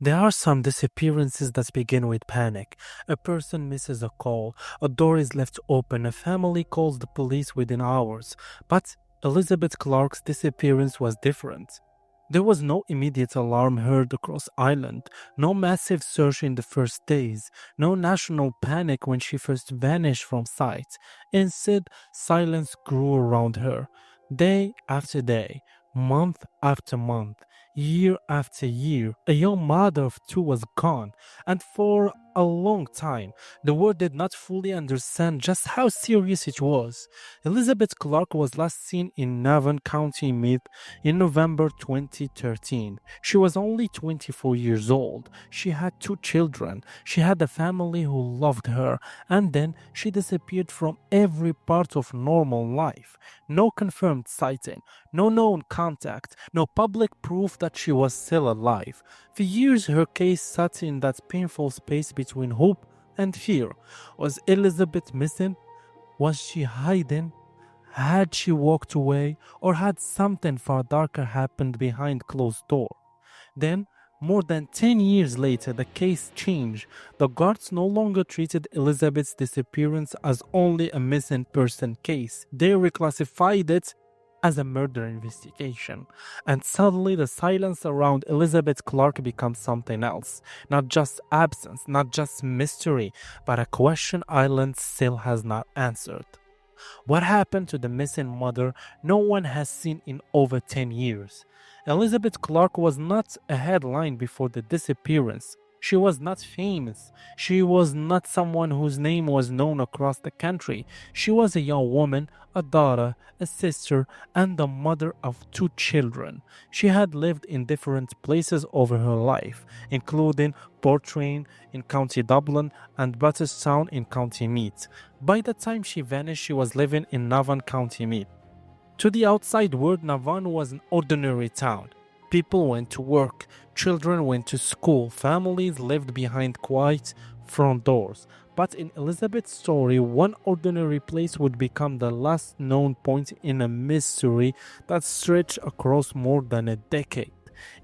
There are some disappearances that begin with panic. A person misses a call, a door is left open, a family calls the police within hours. But Elizabeth Clarke's disappearance was different. There was no immediate alarm heard across Ireland, no massive search in the first days, no national panic when she first vanished from sight. Instead, silence grew around her. Day after day, month after month, year after year, a young mother of two was gone, and for a long time, the world did not fully understand just how serious it was. Elizabeth Clarke was last seen in Navan County, Meath, in November 2013. She was only 24 years old. She had two children. She had a family who loved her, and then she disappeared from every part of normal life. No confirmed sighting, no known contact, no public proof that she was still alive. For years, her case sat in that painful space between hope and fear. Was Elizabeth missing? Was she hiding? Had she walked away? Or had something far darker happened behind closed doors? Then, more than 10 years later, the case changed. The guards no longer treated Elizabeth's disappearance as only a missing person case. They reclassified it as a murder investigation. And suddenly the silence around Elizabeth Clarke becomes something else. Not just absence, not just mystery, but a question Ireland still has not answered. What happened to the missing mother no one has seen in over 10 years? Elizabeth Clarke was not a headline before the disappearance. She was not famous. She was not someone whose name was known across the country. She was a young woman, a daughter, a sister, and the mother of two children. She had lived in different places over her life, including Portrane in County Dublin and Butterstown in County Meath. By the time she vanished, she was living in Navan, County Meath. To the outside world, Navan was an ordinary town. People went to work, children went to school, families lived behind quiet front doors. But in Elizabeth's story, one ordinary place would become the last known point in a mystery that stretched across more than a decade.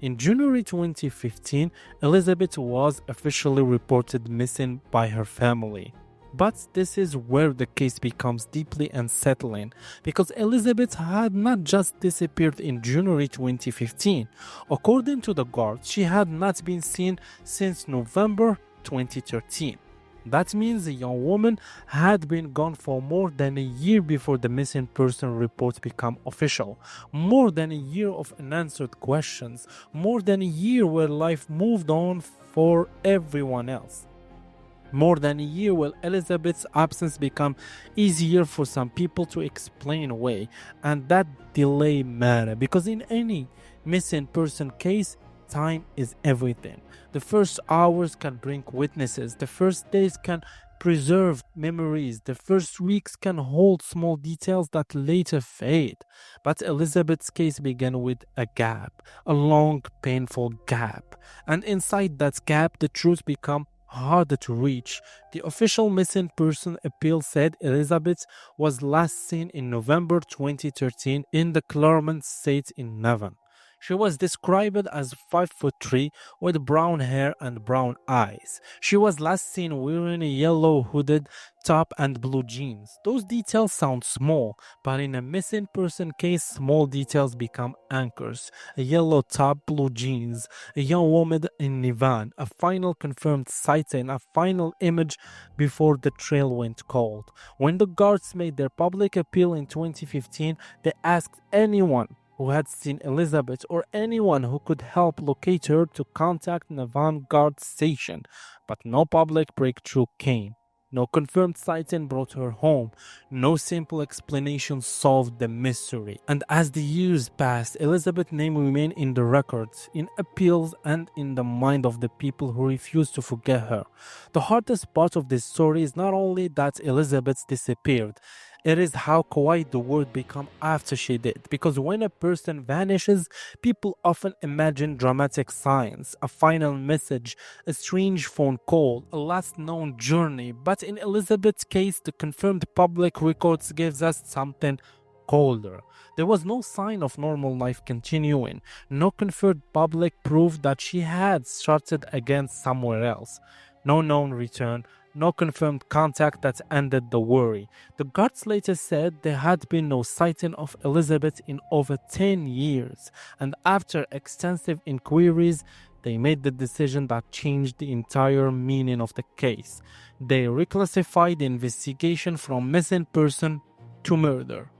In January 2015, Elizabeth was officially reported missing by her family. But this is where the case becomes deeply unsettling, because Elizabeth had not just disappeared in January 2015. According to the guards, she had not been seen since November 2013. That means the young woman had been gone for more than a year before the missing person report became official. More than a year of unanswered questions. More than a year where life moved on for everyone else. More than a year where Elizabeth's absence became easier for some people to explain away, and that delay mattered because in any missing person case, time is everything. The first hours can bring witnesses, the first days can preserve memories, the first weeks can hold small details that later fade. But Elizabeth's case began with a gap, a long, painful gap, and inside that gap, the truth became harder to reach. The official missing person appeal said Elizabeth was last seen in November 2013 in the Clermont state in Navan. She was described as 5'3" with brown hair and brown eyes. She was last seen wearing a yellow hooded top and blue jeans. Those details sound small, but in a missing person case, small details become anchors. A yellow top, blue jeans, a young woman in Navan, a final confirmed sighting, a final image before the trail went cold. When the guards made their public appeal in 2015, they asked anyone who had seen Elizabeth or anyone who could help locate her to contact Navan Gardee Station, but no public breakthrough came. No confirmed sighting brought her home. No simple explanation solved the mystery. And as the years passed, Elizabeth's name remained in the records, in appeals, and in the mind of the people who refused to forget her. The hardest part of this story is not only that Elizabeth disappeared, it is how quiet the world became after she did. Because when a person vanishes, people often imagine dramatic signs, a final message, a strange phone call, a last known journey. But in Elizabeth's case, the confirmed public records gives us something colder. There was no sign of normal life continuing. No confirmed public proof that she had started again somewhere else. No known return, no confirmed contact that ended the worry. The guards later said there had been no sighting of Elizabeth in over 10 years, and after extensive inquiries, they made the decision that changed the entire meaning of the case. They reclassified the investigation from missing person to murder.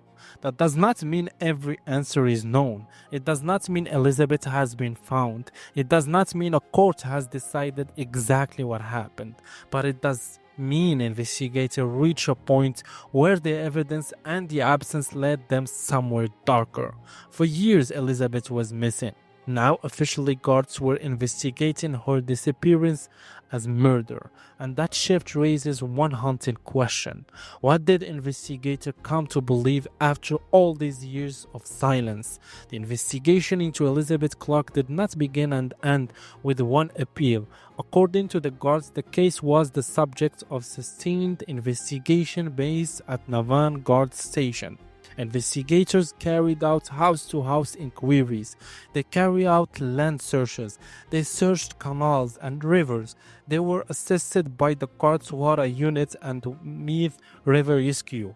That does not mean every answer is known. It does not mean Elizabeth has been found. It does not mean a court has decided exactly what happened. But it does mean investigators reach a point where the evidence and the absence led them somewhere darker. For years, Elizabeth was missing. Now, officially, guards were investigating her disappearance as murder, and that shift raises one haunting question. What did investigators come to believe after all these years of silence? The investigation into Elizabeth Clarke did not begin and end with one appeal. According to the guards, the case was the subject of sustained investigation based at Navan Gardee Station. Investigators carried out house-to-house inquiries. They carried out land searches. They searched canals and rivers. They were assisted by the Guards Water Unit and Meath River Rescue.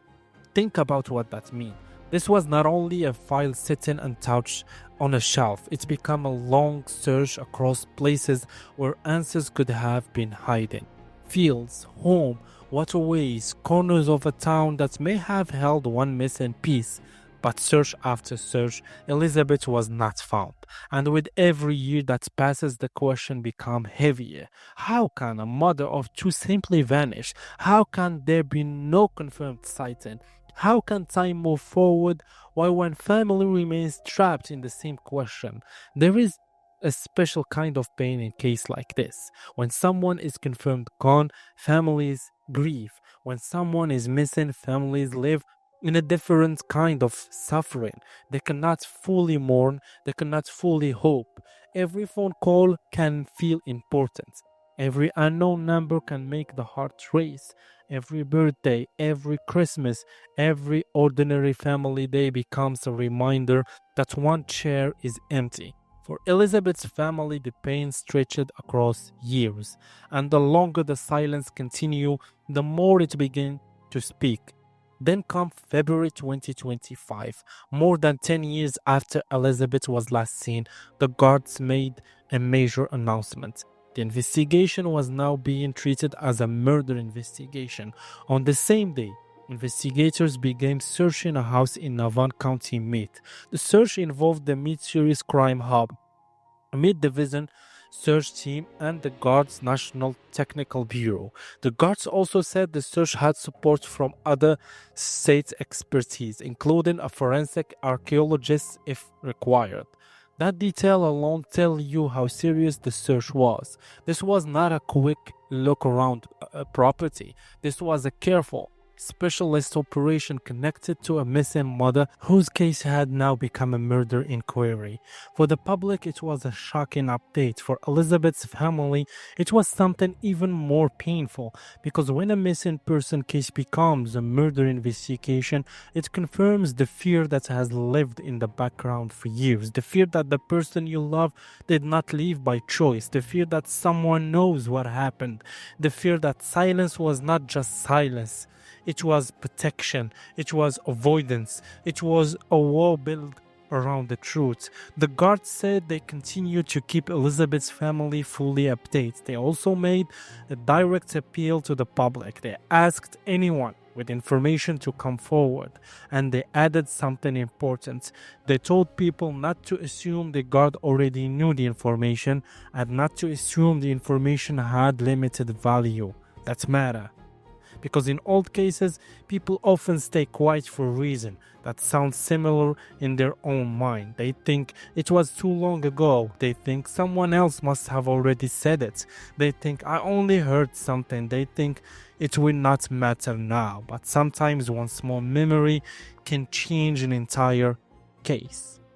Think about what that means. This was not only a file sitting untouched on a shelf. It became a long search across places where answers could have been hiding. Fields, home, waterways, corners of a town that may have held one missing piece. But search after search, Elizabeth was not found. And with every year that passes, the question becomes heavier. How can a mother of two simply vanish? How can there be no confirmed sighting? How can time move forward while one family remains trapped in the same question? There is a special kind of pain in a case like this. When someone is confirmed gone, families grieve. When someone is missing, families live in a different kind of suffering. They cannot fully mourn, they cannot fully hope. Every phone call can feel important. Every unknown number can make the heart race. Every birthday, every Christmas, every ordinary family day becomes a reminder that one chair is empty. For Elizabeth's family, the pain stretched across years, and the longer the silence continued, the more it began to speak. Then come February 2025, more than 10 years after Elizabeth was last seen, the guards made a major announcement. The investigation was now being treated as a murder investigation. On the same day, investigators began searching a house in Navan County, Meath. The search involved the Meath Serious Crime Hub, a Meath Division search team, and the Guards National Technical Bureau. The Guards also said the search had support from other state expertise, including a forensic archaeologist if required. That detail alone tells you how serious the search was. This was not a quick look around a property. This was a careful, specialist operation connected to a missing mother whose case had now become a murder inquiry. For the public, it was a shocking update. For Elizabeth's family, it was something even more painful, because when a missing person case becomes a murder investigation, it confirms the fear that has lived in the background for years, the fear that the person you love did not leave by choice, the fear that someone knows what happened, the fear that silence was not just silence. It was protection, it was avoidance, it was a wall built around the truth. The guards said they continued to keep Elizabeth's family fully updated. They also made a direct appeal to the public. They asked anyone with information to come forward, and they added something important. They told people not to assume the guard already knew the information, and not to assume the information had limited value. That's matter. Because in old cases, people often stay quiet for a reason that sounds similar in their own mind. They think it was too long ago. They think someone else must have already said it. They think I only heard something. They think it will not matter now. But sometimes one small memory can change an entire case.